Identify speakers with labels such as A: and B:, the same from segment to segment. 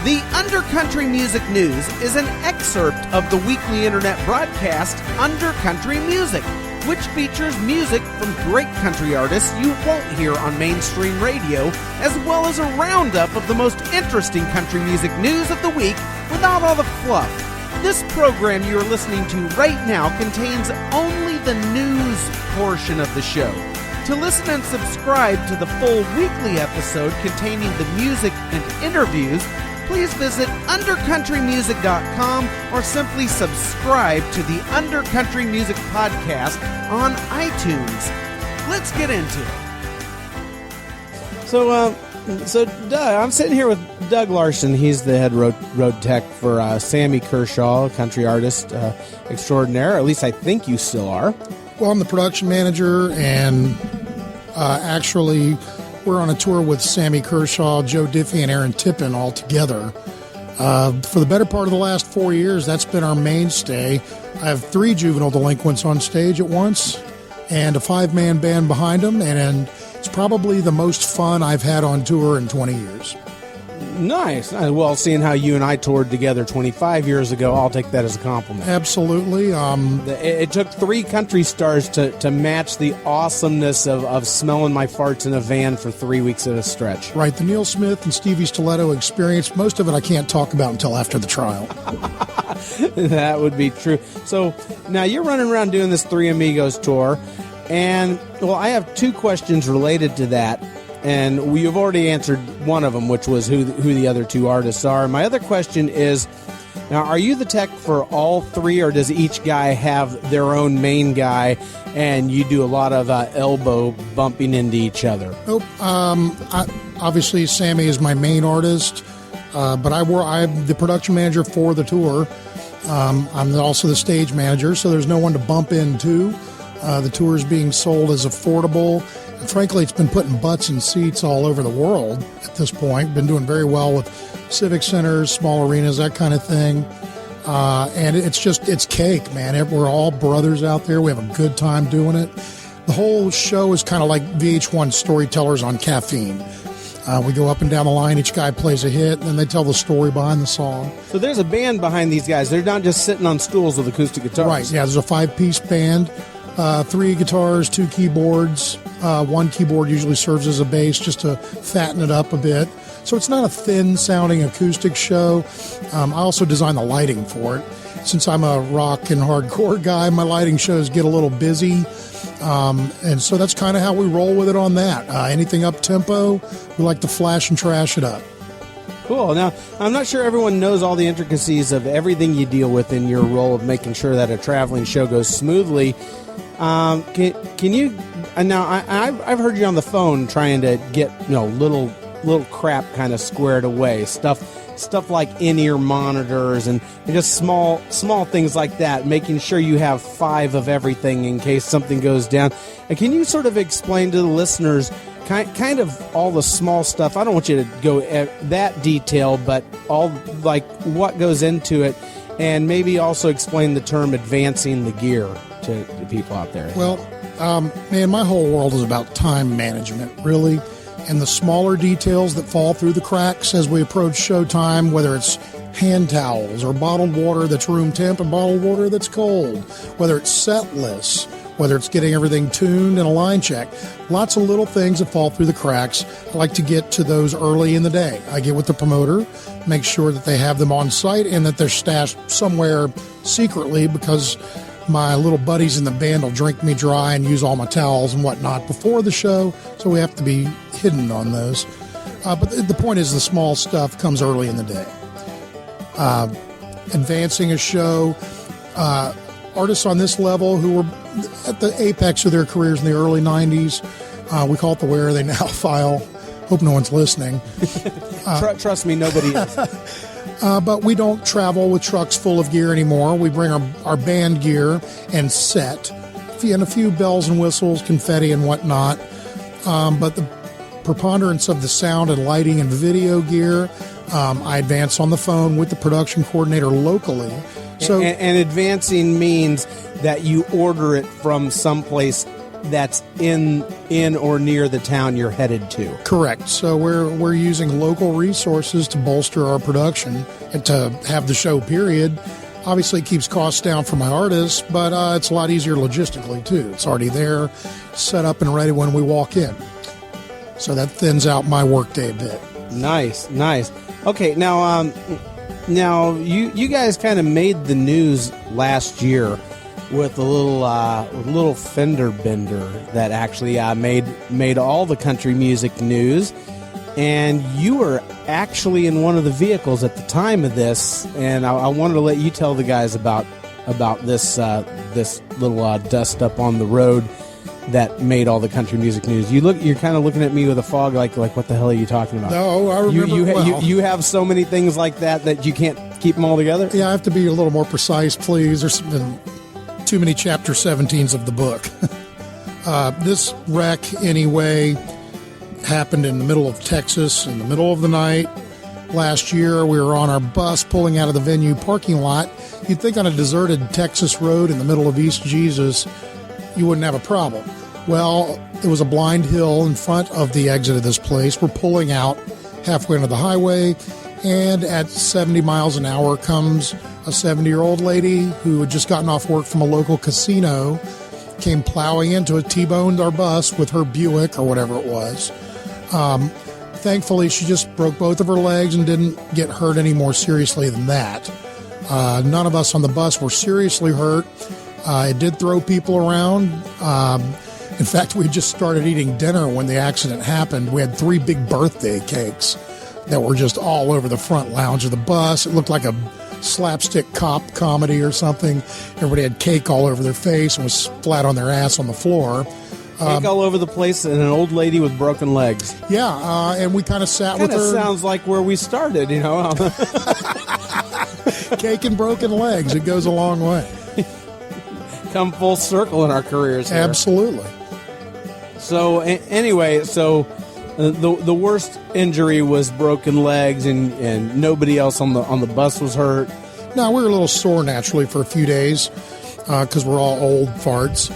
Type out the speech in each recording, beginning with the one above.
A: The Undercountry Music News is an excerpt of the weekly internet broadcast Undercountry Music, which features music from great country artists you won't hear on mainstream radio, as well as a roundup of the most interesting country music news of the week without all the fluff. This program you are listening to right now contains only the news portion of the show. To listen and subscribe to the full weekly episode containing the music and interviews, please visit undercountrymusic.com or simply subscribe to the Undercountry Music Podcast on iTunes. Let's get into it. So Doug, I'm sitting here with Doug Larson. He's the head road tech for Sammy Kershaw, country artist extraordinaire. At least I think you still are.
B: Well, I'm the production manager, and actually, we're on a tour with Sammy Kershaw, Joe Diffie, and Aaron Tippin all together. For the better part of the last 4 years, that's been our mainstay. I have 3 juvenile delinquents on stage at once and a 5-man band behind them, and it's probably the most fun I've had on tour in 20 years.
A: Nice. Well, seeing how you and I toured together 25 years ago, I'll take that as a compliment.
B: Absolutely.
A: It took 3 country stars to match the awesomeness of smelling my farts in a van for 3 weeks at a stretch.
B: Right. The Neil Smith and Stevie Stiletto experience, most of it I can't talk about until after the trial.
A: That would be true. So now you're running around doing this 3 Amigos tour, and, well, I have 2 questions related to that. And you've already answered one of them, which was who the other 2 artists are. My other question is, now, are you the tech for all 3, or does each guy have their own main guy, and you do a lot of elbow bumping into each other?
B: Nope. Obviously, Sammy is my main artist, but I'm the production manager for the tour. I'm also the stage manager, so there's no one to bump into. The tour is being sold as affordable. Frankly, it's been putting butts in seats all over the world at this point. Been doing very well with civic centers, small arenas, that kind of thing. And it's cake, man. We're all brothers out there. We have a good time doing it. The whole show is kind of like VH1 storytellers on caffeine. We go up and down the line. Each guy plays a hit, and then they tell the story behind the song.
A: So there's a band behind these guys. They're not just sitting on stools with acoustic guitars.
B: Right, yeah. There's a 5-piece band. 3 guitars, 2 keyboards. 1 keyboard usually serves as a bass just to fatten it up a bit. So it's not a thin-sounding acoustic show. I also design the lighting for it. Since I'm a rock and hardcore guy, my lighting shows get a little busy. And so that's kind of how we roll with it on that. Anything up-tempo, we like to flash and trash it up.
A: Cool. Now, I'm not sure everyone knows all the intricacies of everything you deal with in your role of making sure that a traveling show goes smoothly. Can you? Now, I've heard you on the phone trying to get little crap kind of squared away, stuff like in-ear monitors and just small things like that, making sure you have 5 of everything in case something goes down. And can you sort of explain to the listeners kind of all the small stuff? I don't want you to go that detailed, but all like what goes into it, and maybe also explain the term advancing the gear to people out there.
B: Well, man, my whole world is about time management, really, and the smaller details that fall through the cracks as we approach showtime, whether it's hand towels or bottled water that's room temp and bottled water that's cold, whether it's set lists, whether it's getting everything tuned and a line check. Lots of little things that fall through the cracks. I like to get to those early in the day. I get with the promoter, make sure that they have them on site and that they're stashed somewhere secretly, because my little buddies in the band will drink me dry and use all my towels and whatnot before the show, so we have to be hidden on those. But the point is the small stuff comes early in the day. Advancing a show, artists on this level who were at the apex of their careers in the early 90s, we call it the Where Are They Now file. Hope no one's listening.
A: Trust me, nobody is.
B: But we don't travel with trucks full of gear anymore. We bring our band gear and set, and a few bells and whistles, confetti and whatnot. But the preponderance of the sound and lighting and video gear, I advance on the phone with the production coordinator locally. So,
A: and advancing means that you order it from someplace that's in or near the town you're headed to.
B: Correct. So we're using local resources to bolster our production and to have the show, period. Obviously, it keeps costs down for my artists, but it's a lot easier logistically, too. It's already there, set up and ready when we walk in. So that thins out my workday a bit.
A: Nice. Okay, now you guys kind of made the news last year with a little fender bender that actually made all the country music news, and you were actually in one of the vehicles at the time of this, and I wanted to let you tell the guys about this little dust up on the road that made all the country music news. You're kind of looking at me with a fog, like what the hell are you talking about?
B: No, I remember
A: you have so many things like that you can't keep them all together?
B: Yeah, I have to be a little more precise, please. There's been too many chapter 17s of the book. This wreck, anyway, happened in the middle of Texas in the middle of the night. Last year, we were on our bus pulling out of the venue parking lot. You'd think on a deserted Texas road in the middle of East Jesus, you wouldn't have a problem. Well, it was a blind hill in front of the exit of this place. We're pulling out halfway into the highway, and at 70 miles an hour comes a 70-year-old lady who had just gotten off work from a local casino, came plowing into it, T-boned our bus with her Buick or whatever it was. Thankfully, she just broke both of her legs and didn't get hurt any more seriously than that. None of us on the bus were seriously hurt. It did throw people around. In fact, we just started eating dinner when the accident happened. We had 3 big birthday cakes that were just all over the front lounge of the bus. It looked like a slapstick cop comedy or something. Everybody had cake all over their face and was flat on their ass on the floor.
A: Cake all over the place and an old lady with broken legs.
B: Yeah, and we kind of sat with her.
A: Kind of sounds like where we started, you know.
B: Cake and broken legs. It goes a long way.
A: Come full circle in our careers here.
B: Absolutely.
A: So anyway, the worst injury was broken legs, and nobody else on the bus was hurt.
B: No, we were a little sore naturally for a few days because we're all old farts.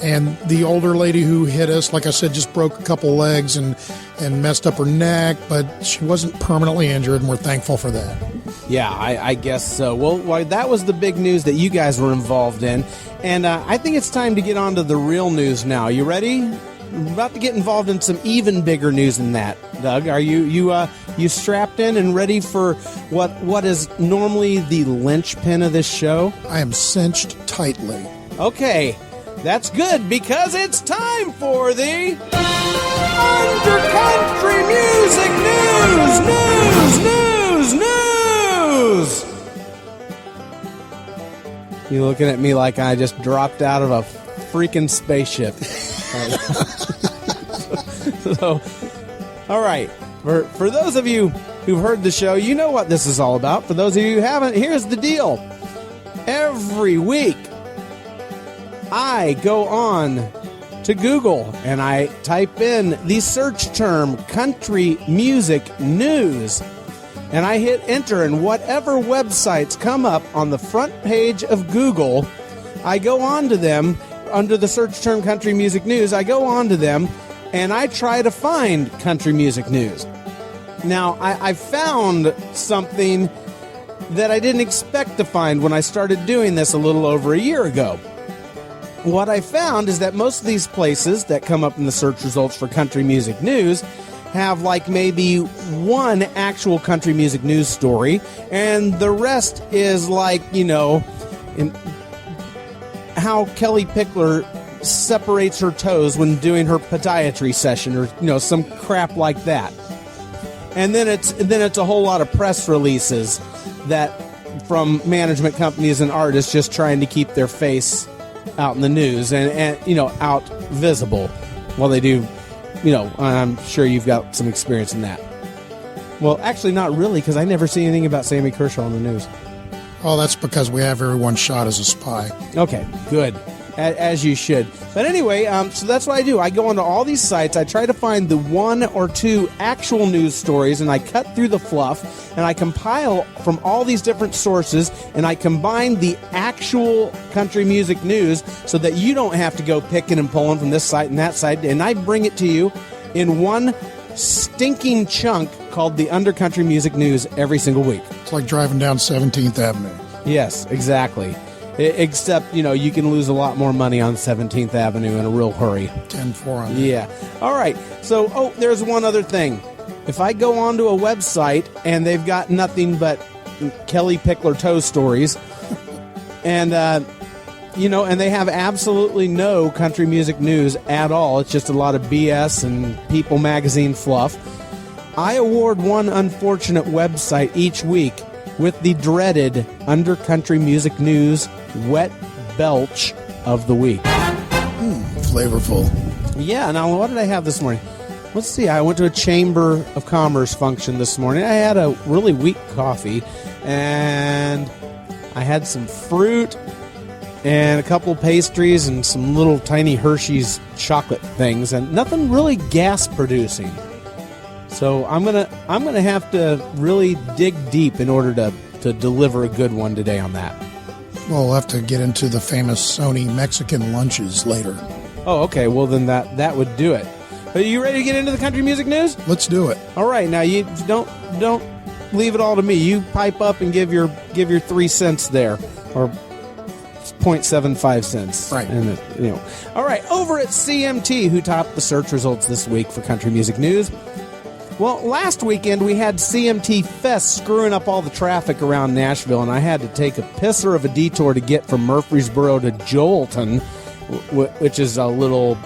B: And the older lady who hit us, like I said, just broke a couple legs and messed up her neck, but she wasn't permanently injured, and we're thankful for that.
A: Yeah, I guess so. Well, that was the big news that you guys were involved in, and I think it's time to get on to the real news now. You ready? We're about to get involved in some even bigger news than that. Doug, are you strapped in and ready for what is normally the linchpin of this show?
B: I am cinched tightly.
A: Okay, that's good because it's time for the Undercountry Music News. You looking at me like I just dropped out of a freaking spaceship. So, all right. For those of you who've heard the show, you know what this is all about. For those of you who haven't, here's the deal. Every week, I go on to Google and I type in the search term country music news. And I hit enter, and whatever websites come up on the front page of Google, I go on to them under the search term country music news. I go on to them and I try to find country music news. Now, I found something that I didn't expect to find when I started doing this a little over a year ago. What I found is that most of these places that come up in the search results for country music news have like maybe one actual country music news story, and the rest is like, you know, how Kelly Pickler separates her toes when doing her podiatry session, or you know, some crap like that. And then it's a whole lot of press releases that from management companies and artists just trying to keep their face out in the news and you know, out visible while they do. You know, I'm sure you've got some experience in that. Well, actually, not really, because I never see anything about Sammy Kershaw in the news.
B: Oh, that's because we have everyone shot as a spy.
A: Okay, good. as you should. But anyway, so that's what I do. I go onto all these sites. I try to find the one or two actual news stories, and I cut through the fluff, and I compile from all these different sources, and I combine the actual country music news so that you don't have to go picking and pulling from this site and that site, and I bring it to you in one stinking chunk called the Undercountry Music News every single week.
B: It's like driving down 17th Avenue.
A: Yes, exactly. Except, you can lose a lot more money on 17th Avenue in a real hurry.
B: 10-4 on that.
A: Yeah. All right. So, there's one other thing. If I go onto a website and they've got nothing but Kelly Pickler toe stories, and, and they have absolutely no country music news at all, it's just a lot of BS and People magazine fluff, I award one unfortunate website each week with the dreaded Undercountry Music News Wet Belch of the Week.
B: Flavorful.
A: Yeah, now what did I have this morning? Let's see, I went to a Chamber of Commerce function this morning. I had a really weak coffee, and I had some fruit and a couple of pastries and some little tiny Hershey's chocolate things, and nothing really gas-producing. So I'm gonna have to really dig deep in order to deliver a good one today on that.
B: Well, we'll have to get into the famous Sony Mexican lunches later.
A: Oh, okay. Well, then that would do it. Are you ready to get into the country music news?
B: Let's do it.
A: All right. Now you don't leave it all to me. You pipe up and give your 3 cents there, or 0.75 cents.
B: Right.
A: And All right. Over at CMT, who topped the search results this week for country music news. Well, last weekend we had CMT Fest screwing up all the traffic around Nashville, and I had to take a pisser of a detour to get from Murfreesboro to Joelton, which is a little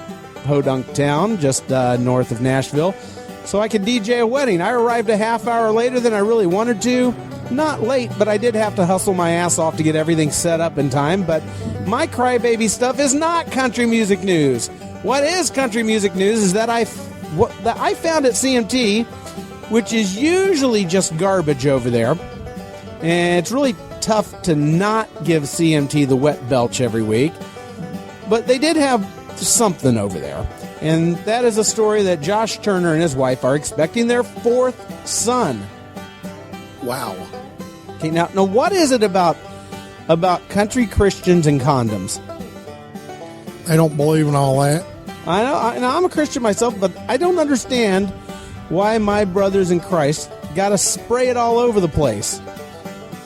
A: podunk town just north of Nashville, so I could DJ a wedding. I arrived a half hour later than I really wanted to. Not late, but I did have to hustle my ass off to get everything set up in time. But my crybaby stuff is not country music news. What is country music news is that I found at CMT, which is usually just garbage over there, and it's really tough to not give CMT the wet belch every week, but they did have something over there, and that is a story that Josh Turner and his wife are expecting their 4th son.
B: Wow.
A: Okay, now what is it about country Christians and condoms?
B: I don't believe in all that.
A: I know, I'm a Christian myself, but I don't understand why my brothers in Christ got to spray it all over the place.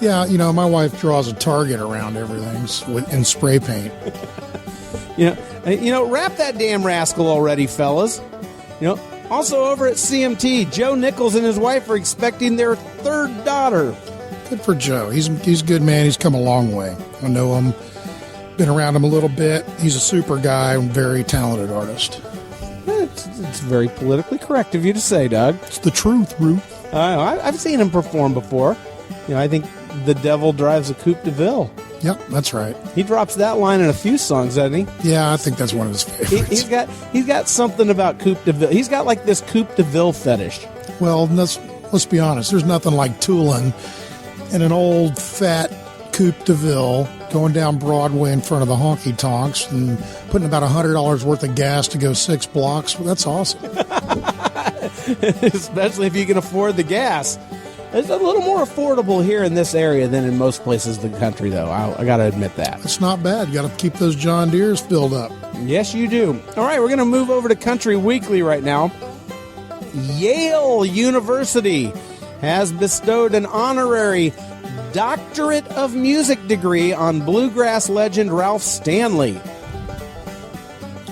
B: Yeah, my wife draws a target around everything in spray paint.
A: Wrap that damn rascal already, fellas. Also over at CMT, Joe Nichols and his wife are expecting their 3rd daughter.
B: Good for Joe. He's a good man. He's come a long way. I know him. Been around him a little bit. He's a super guy, very talented artist.
A: It's very politically correct of you to say, Doug.
B: It's the truth, Ruth.
A: I've seen him perform before. I think The Devil Drives a Coupe de Ville.
B: Yep, that's right.
A: He drops that line in a few songs, doesn't he?
B: Yeah, I think that's one of his favorites.
A: He's got something about Coupe de Ville. He's got like this Coupe de Ville fetish.
B: Well, let's be honest. There's nothing like tooling in an old fat Coupe de Ville going down Broadway in front of the honky tonks and putting about $100 worth of gas to go 6 blocks. Well, that's awesome.
A: Especially if you can afford the gas. It's a little more affordable here in this area than in most places in the country, though. I got to admit that.
B: It's not bad. You got to keep those John Deeres filled up.
A: Yes, you do. All right, we're going to move over to Country Weekly right now. Yale University has bestowed an honorary Doctorate of Music degree on bluegrass legend Ralph Stanley.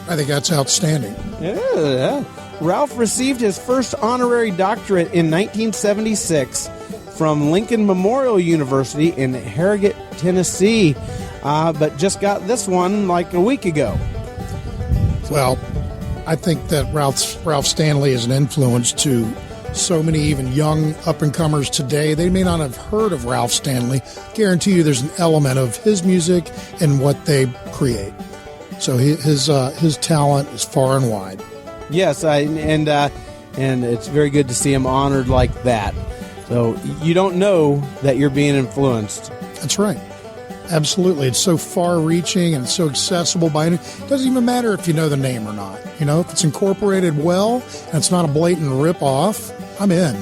B: I think that's outstanding.
A: Yeah. Ralph received his first honorary doctorate in 1976 from Lincoln Memorial University in Harrogate, Tennessee, but just got this one like a week ago.
B: Well, I think that Ralph Stanley is an influence to so many even young up-and-comers today. They may not have heard of Ralph Stanley. Guarantee you there's an element of his music and what they create. So his talent is far and wide.
A: Yes, and it's very good to see him honored like that. So you don't know that you're being influenced.
B: That's right. Absolutely. It's so far-reaching and so accessible by any. It doesn't even matter if you know the name or not. You know, if it's incorporated well and it's not a blatant rip-off, I'm in.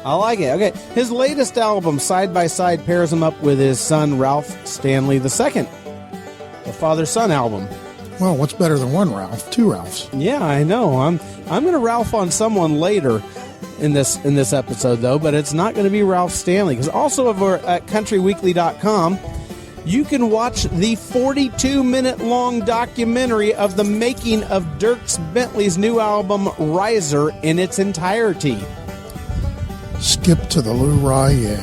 A: I like it. Okay, his latest album, Side by Side, pairs him up with his son, Ralph Stanley II, the father-son album.
B: Well, what's better than one Ralph? Two Ralphs.
A: Yeah, I know. I'm going to Ralph on someone later in this episode, though, but it's not going to be Ralph Stanley, because also over at countryweekly.com, you can watch the 42-minute-long documentary of the making of Dierks Bentley's new album, Riser, in its entirety.
B: Skip to the Lou Rye.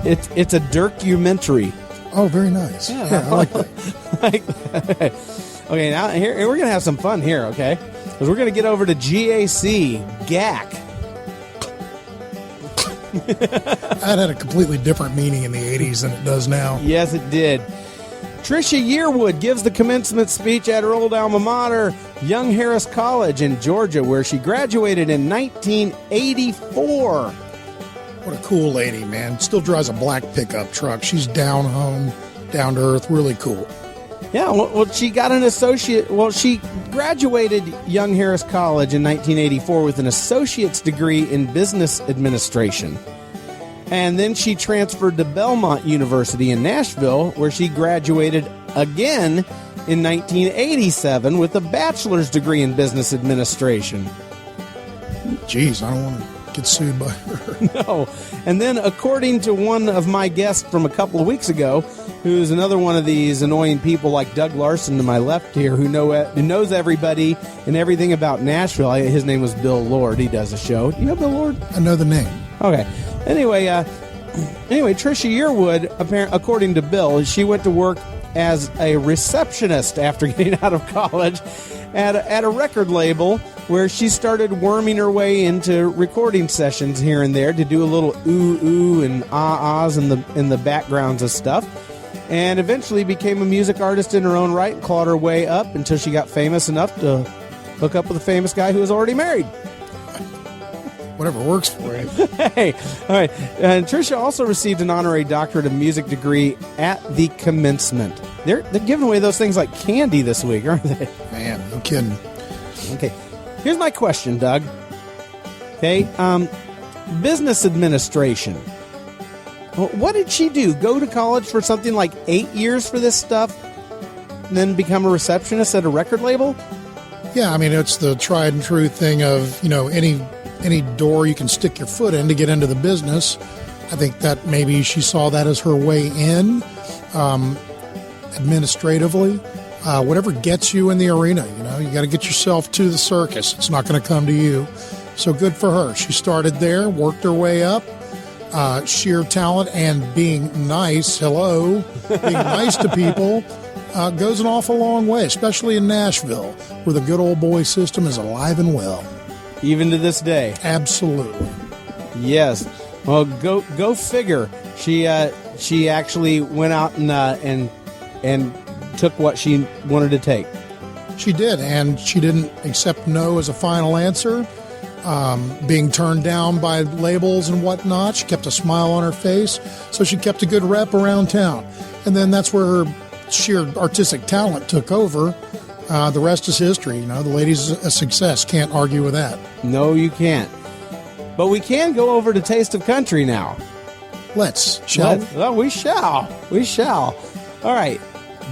A: It's a Dirk-umentary.
B: Oh, very nice. Yeah, I like that.
A: Okay, now here we're going to have some fun here, okay? Because we're going to get over to GAC.
B: That had a completely different meaning in the 80s than it does now.
A: Yes, it did. Trisha Yearwood gives the commencement speech at her old alma mater, Young Harris College in Georgia, where she graduated in 1984.
B: What a cool lady, man. Still drives a black pickup truck. She's down home, down to earth, really cool.
A: Yeah, well, she got an associate. Well, she graduated Young Harris College in 1984 with an associate's degree in business administration. And then she transferred to Belmont University in Nashville, where she graduated again in 1987 with a bachelor's degree in business administration.
B: Jeez, I don't want to get sued by her.
A: No. And then, according to one of my guests from a couple of weeks ago, who's another one of these annoying people like Doug Larson to my left here, who knows everybody and everything about Nashville. His name was Bill Lord. He does a show. Do you know Bill Lord?
B: I know the name.
A: Okay. Anyway, Trisha Yearwood, according to Bill, she went to work as a receptionist after getting out of college at a record label, where she started worming her way into recording sessions here and there to do a little ooh and ahs in the backgrounds of stuff, and eventually became a music artist in her own right and clawed her way up until she got famous enough to hook up with a famous guy who was already married.
B: Whatever works for you.
A: Hey, all right. And Trisha also received an honorary doctorate of music degree at the commencement. They're giving away those things like candy this week, aren't they?
B: Man, no kidding.
A: Okay. Here's my question, Doug. Okay. Business administration. Well, what did she do? Go to college for something like 8 years for this stuff, and then become a receptionist at a record label?
B: Yeah, I mean, it's the tried and true thing of, any door you can stick your foot in to get into the business. I think that maybe she saw that as her way in, administratively. Whatever gets you in the arena, you got to get yourself to the circus. It's not going to come to you. So good for her. She started there, worked her way up. Sheer talent and being nice, being nice to people goes an awful long way, especially in Nashville, where the good old boy system is alive and well.
A: Even to this day.
B: Absolutely.
A: Yes. Well, go figure. She actually went out and took what she wanted to take.
B: She did, and she didn't accept no as a final answer. Being turned down by labels and whatnot, she kept a smile on her face, so she kept a good rep around town. And then that's where her sheer artistic talent took over. The rest is history. The lady's a success. Can't argue with that.
A: No, you can't. But we can go over to Taste of Country now.
B: Shall we?
A: Well, we shall. We shall. All right.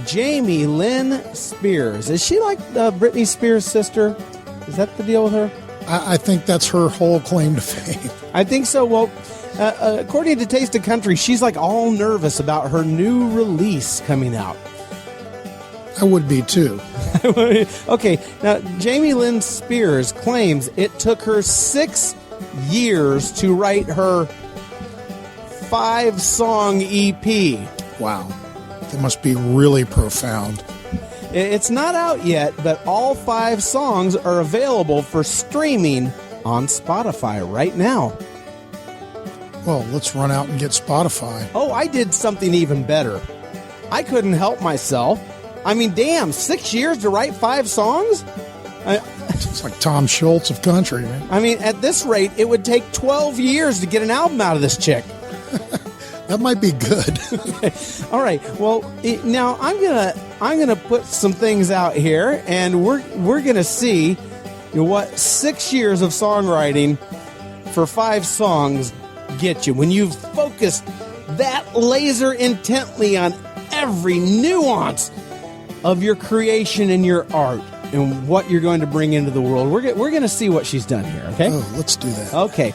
A: Jamie Lynn Spears. Is she like Britney Spears' sister? Is that the deal with her?
B: I think that's her whole claim to fame.
A: I think so. Well, according to Taste of Country, she's like all nervous about her new release coming out.
B: I would be too.
A: Okay, now Jamie Lynn Spears claims it took her 6 years to write her 5-song EP.
B: Wow. That must be really profound.
A: It's not out yet, but all 5 songs are available for streaming on Spotify right now.
B: Well, let's run out and get Spotify.
A: Oh, I did something even better. I couldn't help myself. I mean, damn, 6 years to write 5 songs?
B: It's like Tom Schultz of country, man.
A: I mean, at this rate, it would take 12 years to get an album out of this chick.
B: That might be good.
A: All right. Well, now I'm gonna put some things out here, and we're gonna see what 6 years of songwriting for 5 songs get you when you've focused that laser intently on every nuance of your creation and your art and what you're going to bring into the world. We're going to see what she's done here, okay?
B: Oh, let's do that.
A: Okay.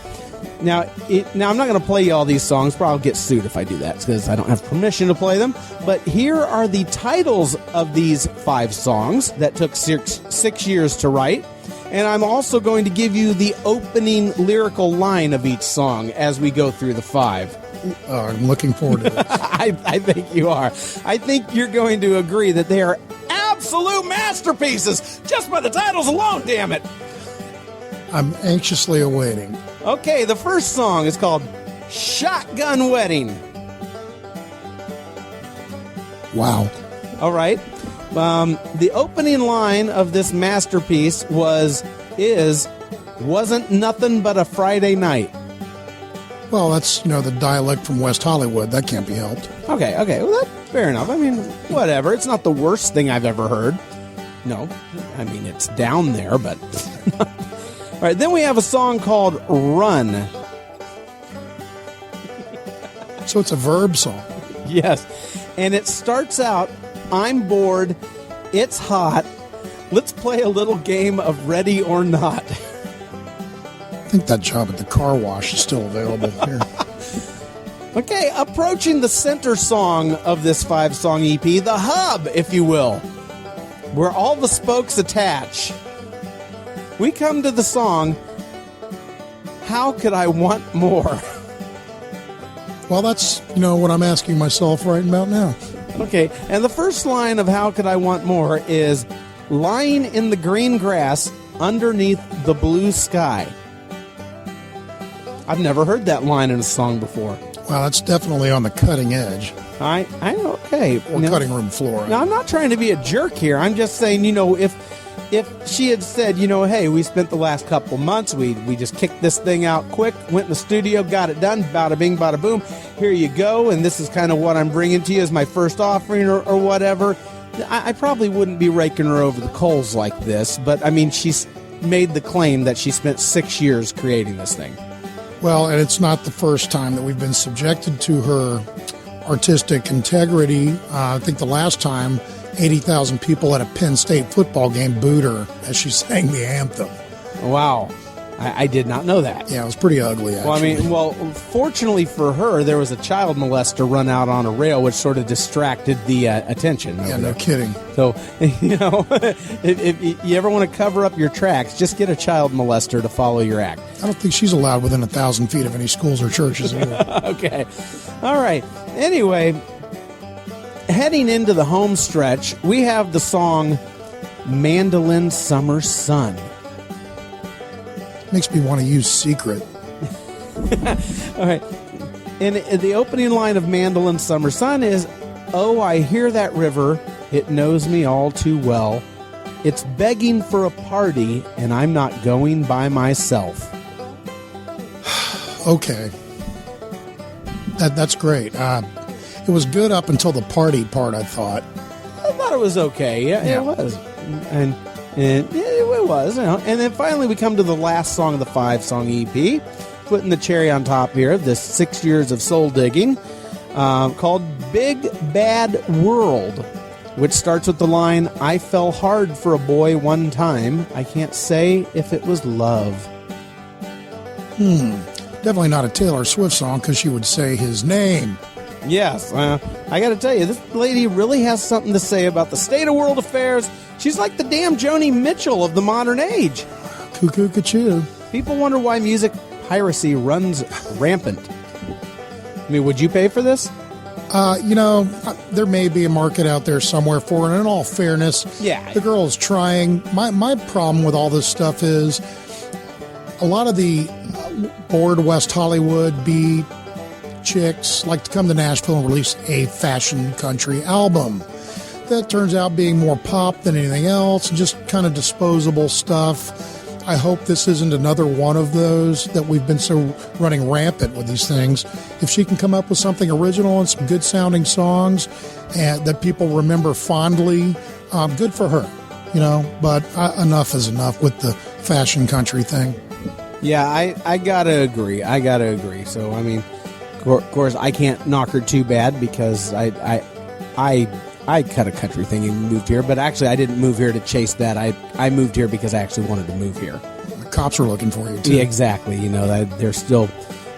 A: Now I'm not going to play you all these songs. Probably I'll get sued if I do that because I don't have permission to play them. But here are the titles of these 5 songs that took 6 years to write. And I'm also going to give you the opening lyrical line of each song as we go through the 5.
B: I'm looking forward to this.
A: I think you are. I think you're going to agree that they are absolute masterpieces just by the titles alone, damn it.
B: I'm anxiously awaiting.
A: Okay, the first song is called Shotgun Wedding.
B: Wow.
A: All right. The opening line of this masterpiece wasn't nothing but a Friday night.
B: Well, that's, the dialect from West Hollywood. That can't be helped.
A: Okay. Well, that's fair enough. I mean, whatever. It's not the worst thing I've ever heard. No. I mean, it's down there, but... All right, then we have a song called Run.
B: So it's a verb song.
A: Yes. And it starts out, I'm bored, it's hot, let's play a little game of ready or not.
B: I think that job at the car wash is still available here.
A: Okay, approaching the center song of this 5-song EP, the hub, if you will, where all the spokes attach. We come to the song, How Could I Want More?
B: Well, that's, what I'm asking myself right about now.
A: Okay, and the first line of How Could I Want More is lying in the green grass underneath the blue sky. I've never heard that line in a song before.
B: Wow, that's definitely on the cutting edge.
A: I okay.
B: Or cutting room floor.
A: Now, I'm not trying to be a jerk here. I'm just saying, if she had said, hey, we spent the last couple months, we just kicked this thing out quick, went in the studio, got it done, bada bing, bada boom, here you go, and this is kind of what I'm bringing to you as my first offering or whatever, I probably wouldn't be raking her over the coals like this, but, I mean, she's made the claim that she spent 6 years creating this thing.
B: Well, and it's not the first time that we've been subjected to her artistic integrity. I think the last time 80,000 people at a Penn State football game booed her as she sang the anthem.
A: Wow. I did not know that.
B: Yeah, it was pretty ugly, actually.
A: Well, fortunately for her, there was a child molester run out on a rail, which sort of distracted the attention.
B: Yeah, no kidding.
A: So, if you ever want to cover up your tracks, just get a child molester to follow your act.
B: I don't think she's allowed within 1,000 feet of any schools or churches either.
A: Okay. All right. Anyway, heading into the home stretch, we have the song Mandolin Summer Sun.
B: Makes me want to use Secret.
A: All right. And the opening line of Mandolin Summer Sun is, oh, I hear that river. It knows me all too well. It's begging for a party, and I'm not going by myself.
B: Okay. That's great. It was good up until the party part, I thought.
A: I thought it was okay. Yeah. It was. And it was. And then finally we come to the last song of the 5-song EP, putting the cherry on top here, this 6 years of soul digging, called Big Bad World, which starts with the line, I fell hard for a boy one time. I can't say if it was love.
B: Definitely not a Taylor Swift song because she would say his name.
A: Yes, I got to tell you, this lady really has something to say about the state of world affairs. She's like the damn Joni Mitchell of the modern age.
B: Cuckoo ca-choo.
A: People wonder why music piracy runs rampant. I mean, would you pay for this?
B: There may be a market out there somewhere for it. And in all fairness, the girl is trying. My problem with all this stuff is a lot of the bored West Hollywood beat chicks like to come to Nashville and release a fashion country album that turns out being more pop than anything else, just kind of disposable stuff. I hope this isn't another one of those that we've been so running rampant with these things. If she can come up with something original and some good sounding songs and that people remember fondly, good for her, but enough is enough with the fashion country thing.
A: Yeah, I gotta agree. So, I mean, of course, I can't knock her too bad because I cut a country thing and moved here, but actually I didn't move here to chase that. I moved here because I actually wanted to move here.
B: The cops are looking for you, too.
A: Yeah, exactly. They're still,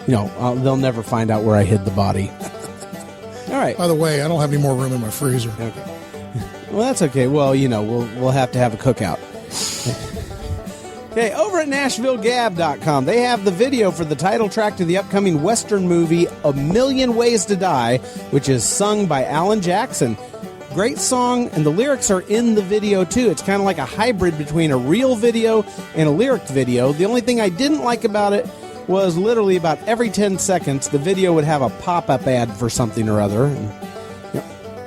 A: they'll never find out where I hid the body. All right.
B: By the way, I don't have any more room in my freezer.
A: Okay. Well, that's okay. Well, we'll have to have a cookout. Okay, over at NashvilleGab.com, they have the video for the title track to the upcoming Western movie A Million Ways to Die, which is sung by Alan Jackson. Great song, and the lyrics are in the video, too. It's kind of like a hybrid between a real video and a lyric video. The only thing I didn't like about it was literally about every 10 seconds, the video would have a pop-up ad for something or other.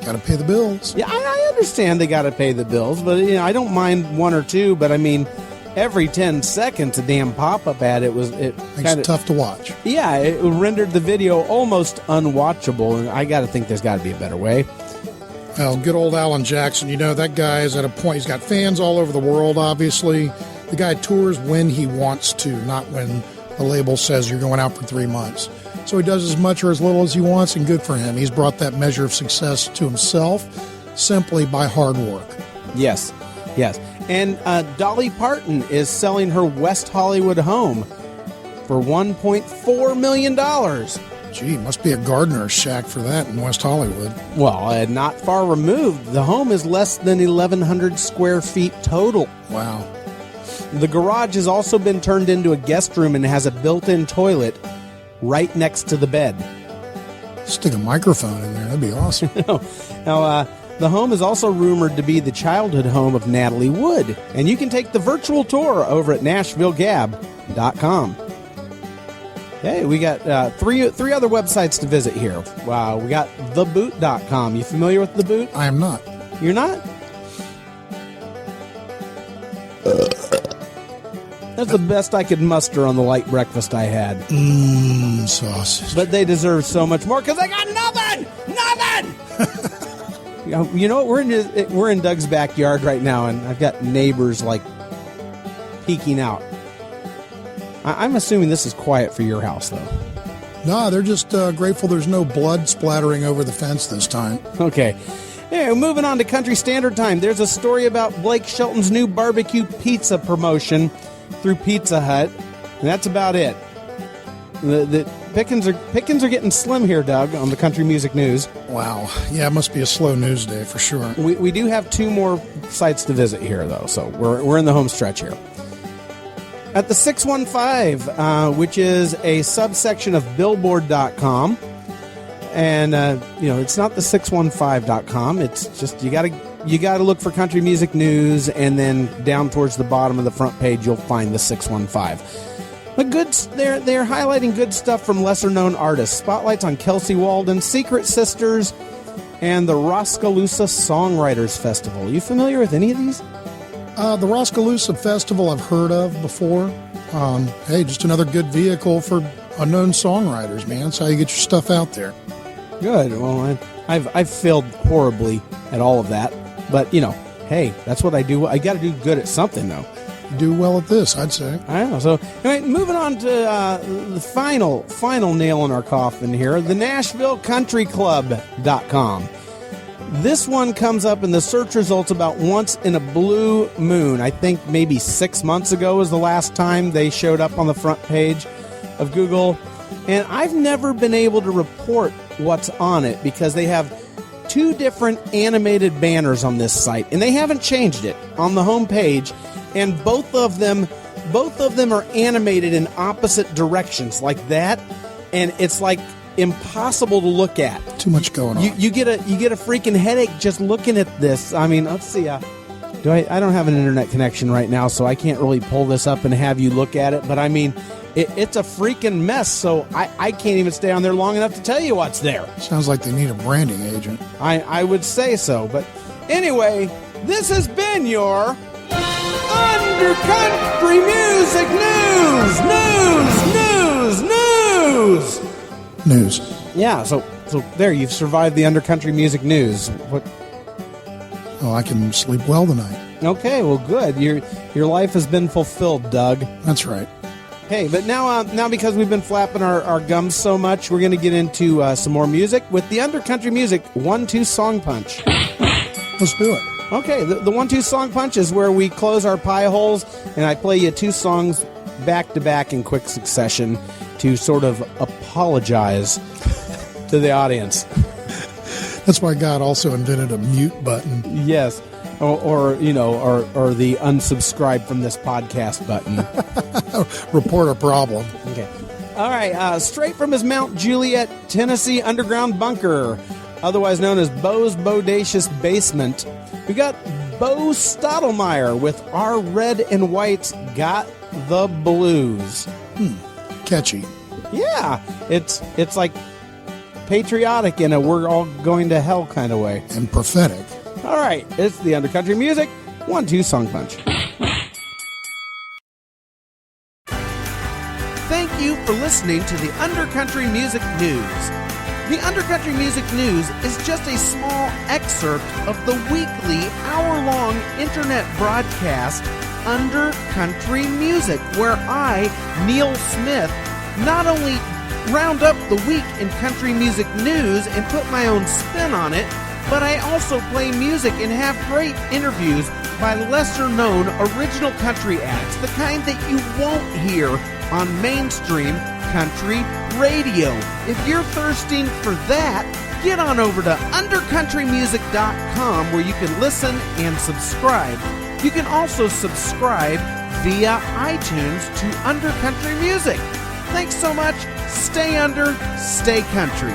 B: Got to pay the bills.
A: Yeah, I understand they got to pay the bills, but I don't mind one or two, but I mean, every 10 seconds a damn pop-up ad, it
B: makes it tough to watch.
A: Yeah, it rendered the video almost unwatchable, and I got to think there's got to be a better way.
B: Well, good old Alan Jackson, that guy is at a point, he's got fans all over the world, obviously. The guy tours when he wants to, not when the label says you're going out for 3 months. So he does as much or as little as he wants, and good for him. He's brought that measure of success to himself simply by hard work.
A: Yes. And Dolly Parton is selling her West Hollywood home for $1.4 million.
B: Gee, must be a gardener's shack for that in West Hollywood.
A: Well, not far removed. The home is less than 1,100 square feet total.
B: Wow.
A: The garage has also been turned into a guest room and has a built-in toilet right next to the bed.
B: Stick a microphone in there. That'd be awesome.
A: Now, the home is also rumored to be the childhood home of Natalie Wood, and you can take the virtual tour over at NashvilleGab.com. Hey, we got three other websites to visit here. Wow, we got theboot.com. You familiar with The Boot?
B: I am not.
A: You're not? That's the best I could muster on the light breakfast I had.
B: Sausage.
A: But they deserve so much more because I got nothing! You know what? We're in Doug's backyard right now, and I've got neighbors peeking out. I'm assuming this is quiet for your house, though.
B: No, they're just grateful there's no blood splattering over the fence this time.
A: Okay. Hey, moving on to Country Standard Time. There's a story about Blake Shelton's new barbecue pizza promotion through Pizza Hut, and that's about it. The pickings are getting slim here, Doug, on the country music news.
B: Wow. Yeah, it must be a slow news day for sure.
A: We do have 2 more sites to visit here, though, so we're in the home stretch here. At the 615, which is a subsection of Billboard.com, and it's not the 615.com. It's just you got to look for country music news, and then down towards the bottom of the front page you'll find the 615. But they're highlighting good stuff from lesser known artists. Spotlights on Kelsey, Waldon, Secret Sisters, and the Roscolusa Songwriters Festival. Are you familiar with any of these?
B: The Roscolusa Festival I've heard of before. Hey, just another good vehicle for unknown songwriters, man. That's how you get your stuff out there.
A: Good. Well, I've failed horribly at all of that. But, hey, that's what I do. I got to do good at something, though.
B: Do well at this, I'd say.
A: I know. So, anyway, moving on to the final nail in our coffin here, the NashvilleCountryClub.com. This one comes up in the search results about once in a blue moon. I think maybe 6 months ago was the last time they showed up on the front page of Google. And I've never been able to report what's on it because they have 2 different animated banners on this site. And they haven't changed it on the home page. And both of them are animated in opposite directions like that. And it's like impossible to look at.
B: Too much going on.
A: You get a freaking headache just looking at this. I mean, let's see. I don't have an internet connection right now, so I can't really pull this up and have you look at it. But I mean, it's a freaking mess. So I can't even stay on there long enough to tell you what's there.
B: Sounds like they need a branding agent.
A: I would say so. But anyway, this has been your Undercountry music news. Yeah, so there, you've survived the undercountry music news. What?
B: Oh, I can sleep well tonight.
A: Okay, well, good. Your life has been fulfilled, Doug.
B: That's right.
A: Okay, but now because we've been flapping our gums so much, we're going to get into some more music with the Undercountry Music 1-2 Song Punch.
B: Let's do it.
A: Okay, the 1-2 Song Punch is where we close our pie holes, and I play you 2 songs back-to-back in quick succession to sort of apologize to the audience.
B: That's why God also invented a mute button.
A: Yes. Or the unsubscribe from this podcast button.
B: Report a problem.
A: Okay. All right. Straight from his Mount Juliet, Tennessee underground bunker, otherwise known as Bo's Bodacious Basement, we got Bo Stottlemyre with Our Red and White's Got the Blues.
B: Catchy.
A: Yeah. It's like patriotic in a we're all going to hell kind of way.
B: And prophetic.
A: All right, it's the Undercountry Music 1-2 Song Punch. Thank you for listening to the Undercountry Music News. The Undercountry Music News is just a small excerpt of the weekly hour-long internet broadcast Undercountry Music, where I, Neil Smith, not only round up the week in country music news and put my own spin on it, but I also play music and have great interviews by lesser-known original country acts, the kind that you won't hear on mainstream country radio. If you're thirsting for that, get on over to undercountrymusic.com where you can listen and subscribe. You can also subscribe via iTunes to Undercountry Music. Thanks so much. Stay under, stay country.